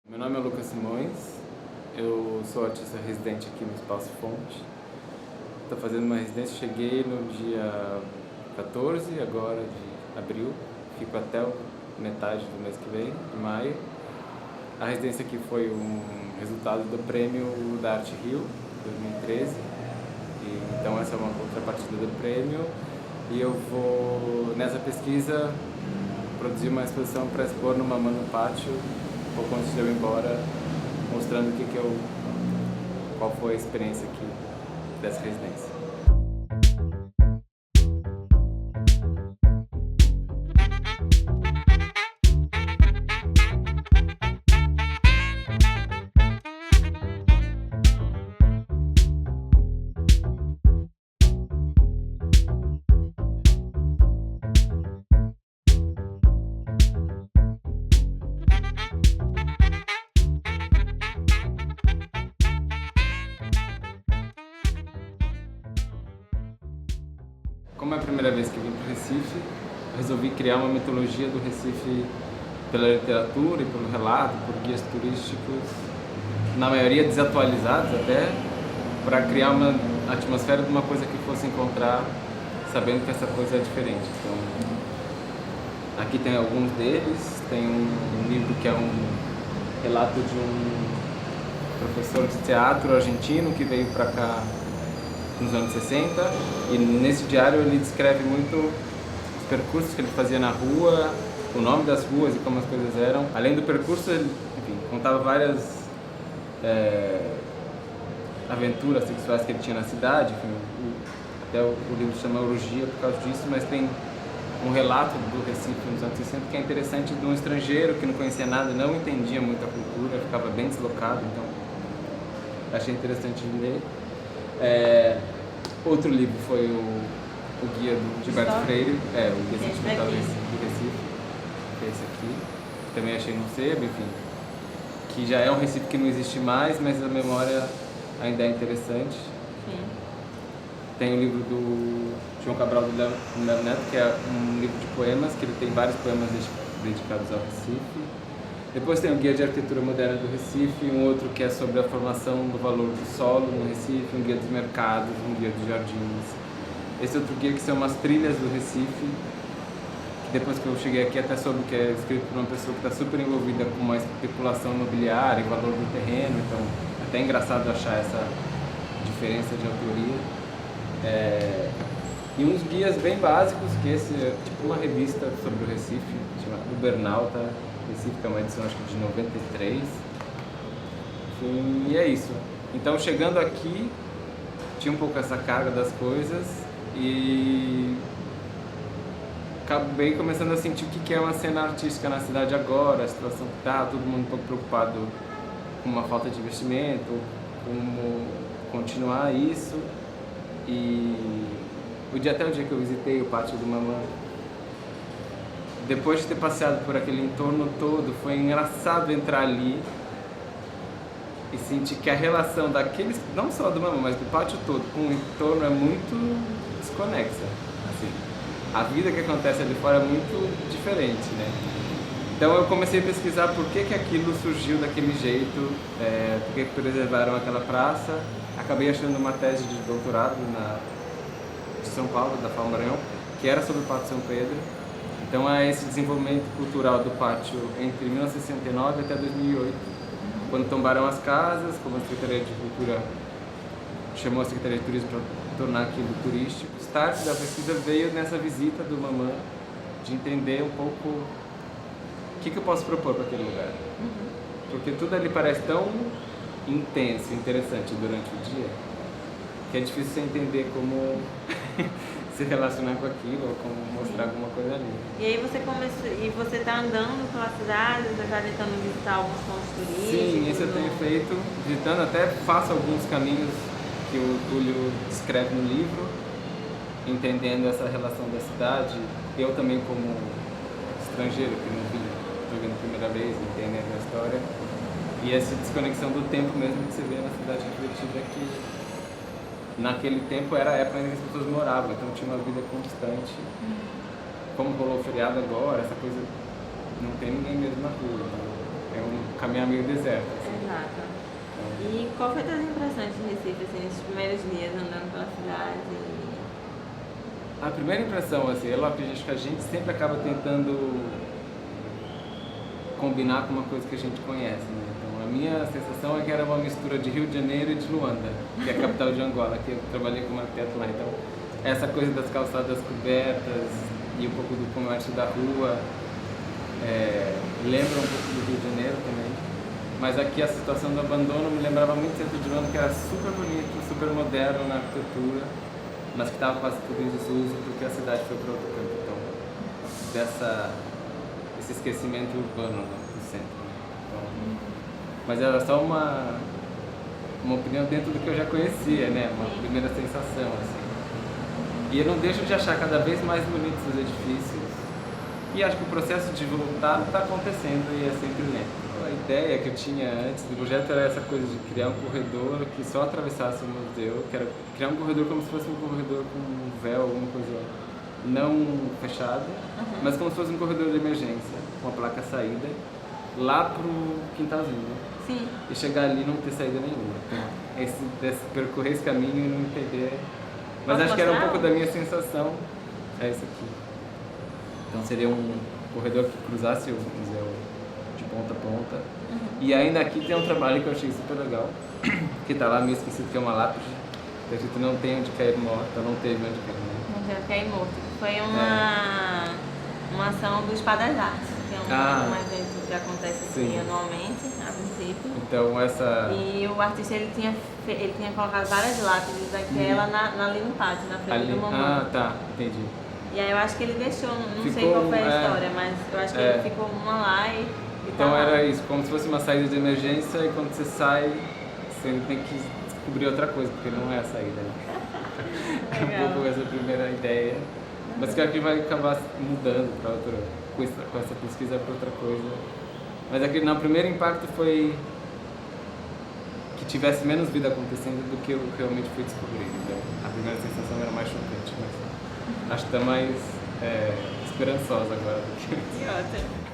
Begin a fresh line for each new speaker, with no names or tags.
Meu nome é Lucas Simões, eu sou artista residente aqui no Espaço Fonte. Estou fazendo uma residência, cheguei no dia 14 agora de abril, fico até metade do mês que vem, de maio. A residência aqui foi um resultado do prêmio da Arte Rio 2013, então essa é uma contrapartida do prêmio. E eu vou, nessa pesquisa, produzir uma exposição para expor no Mamã no Pátio, pouco antes de eu ir embora, mostrando qual foi a experiência aqui dessa residência. Como é a primeira vez que vim para o Recife, resolvi criar uma mitologia do Recife pela literatura e pelo relato, por guias turísticos, na maioria desatualizados até, para criar uma atmosfera de uma coisa que fosse encontrar, sabendo que essa coisa é diferente. Então, aqui tem alguns deles, tem um livro que é um relato de um professor de teatro argentino que veio para cá nos anos 60, e nesse diário ele descreve muito os percursos que ele fazia na rua, o nome das ruas e como as coisas eram. Além do percurso, ele, enfim, contava várias aventuras sexuais que ele tinha na cidade, enfim, até o livro se chama Orgia por causa disso, mas tem um relato do Recife nos anos 60 que é interessante, de um estrangeiro que não conhecia nada, não entendia muito a cultura, ficava bem deslocado, então achei interessante de ler. Outro livro foi o guia do Gilberto Freire, o guia sentimental do Recife, que é esse aqui, também achei no sebo, enfim, que já é um Recife que não existe mais, mas a memória ainda é interessante. Sim. Tem o livro do João Cabral do Melo Neto, que é um livro de poemas, que ele tem vários poemas dedicados ao Recife. Depois tem o Guia de Arquitetura Moderna do Recife, um outro que é sobre a formação do valor do solo no Recife, um guia dos mercados, um guia dos jardins. Esse outro guia que são umas trilhas do Recife, que depois que eu cheguei aqui até soube que é escrito por uma pessoa que está super envolvida com uma especulação imobiliária e valor do terreno, então até é engraçado achar essa diferença de autoria. E uns guias bem básicos, que esse é tipo uma revista sobre o Recife, chamada Ubernauta Recife, que é uma edição acho que de 93. Enfim, e é isso. Então, chegando aqui, tinha um pouco essa carga das coisas e acabei começando a sentir o que é uma cena artística na cidade agora, a situação que está, todo mundo um pouco preocupado com uma falta de investimento, como continuar isso. E até o dia que eu visitei o Pátio do Mamã, depois de ter passeado por aquele entorno todo, foi engraçado entrar ali e sentir que a relação daqueles, não só do Mamã, mas do pátio todo, com o entorno é muito desconexa. Assim, a vida que acontece ali fora é muito diferente, né? Então eu comecei a pesquisar por que aquilo surgiu daquele jeito, por que preservaram aquela praça. Acabei achando uma tese de doutorado de São Paulo, da FAO Maranhão, que era sobre o Pátio São Pedro. Então é esse desenvolvimento cultural do pátio entre 1969 até 2008, quando tombaram as casas, como a Secretaria de Cultura chamou a Secretaria de Turismo para tornar aquilo turístico. O start da pesquisa veio nessa visita do Mamã, de entender um pouco o que eu posso propor para aquele lugar. Porque tudo ali parece tão intenso, interessante durante o dia, que é difícil você entender como se relacionar com aquilo ou como mostrar alguma coisa ali.
E aí você está andando pela cidade, você está tentando visitar alguns pontos turísticos?
Sim, isso eu tenho feito, visitando, até faço alguns caminhos que o Túlio descreve no livro, entendendo essa relação da cidade, eu também como estrangeiro que não vim, estou vendo a primeira vez, entendendo a história, e essa desconexão do tempo mesmo que você vê na cidade refletida, que naquele tempo era a época em que as pessoas moravam, então tinha uma vida constante. Como rolou o feriado agora, essa coisa, não tem ninguém mesmo na rua, então é um caminhar meio deserto. Assim.
Exato. E qual foi a tua impressão de Recife, assim, nesses primeiros dias andando pela cidade?
A primeira impressão, assim, é lógico que a gente sempre acaba tentando combinar com uma coisa que a gente conhece, né? Então, a minha sensação é que era uma mistura de Rio de Janeiro e de Luanda, que é a capital de Angola, que eu trabalhei como arquiteto lá. Então, essa coisa das calçadas cobertas e um pouco do comércio da rua, lembra um pouco do Rio de Janeiro também. Mas aqui a situação do abandono me lembrava muito o centro de Luanda, que era super bonito, super moderno na arquitetura, mas que estava quase tudo em desuso porque a cidade foi para outro canto. Então, esse esquecimento urbano, né, do centro. Então, mas era só uma opinião dentro do que eu já conhecia, né? Uma primeira sensação, assim. E eu não deixo de achar cada vez mais bonitos os edifícios. E acho que o processo de voltar está acontecendo e é sempre lento. A ideia que eu tinha antes do projeto era essa coisa de criar um corredor que só atravessasse o museu, que era criar um corredor como se fosse um corredor com um véu, alguma coisa não fechada, mas como se fosse um corredor de emergência, com a placa saída, lá pro quintalzinho, né?
Sim.
E chegar ali e não ter saída nenhuma. Percorrer esse caminho e não entender. Mas acho que era um pouco da minha sensação. É isso aqui. Então seria um corredor que cruzasse o museu de ponta a ponta. E ainda aqui tem um trabalho que eu achei super legal, que tá lá meio esquecido, que é uma lápide. Que a gente não tem onde cair morto, não teve onde cair morto.
Não teve onde cair morto. Foi uma ação do Espadas Artes, que é um evento que acontece assim, anualmente, a princípio.
Então essa...
E o artista ele tinha colocado várias lápides daquela ali no pátio, na frente do Mamãe.
Ah, tá, entendi.
E aí eu acho que ele deixou, não sei qual foi a história, mas eu acho que ele ficou uma lá e
então
tá
era
lá.
isso, como se fosse uma saída de emergência e quando você sai, você tem que descobrir outra coisa, porque não é a saída. Né? É um pouco essa primeira ideia. Mas que aqui vai acabar mudando para outra, com essa pesquisa para outra coisa. Mas aqui no primeiro impacto foi que tivesse menos vida acontecendo do que eu realmente fui descobrir. Então a primeira sensação era mais chocante, mas acho que está mais esperançosa agora do que...
Que ótimo.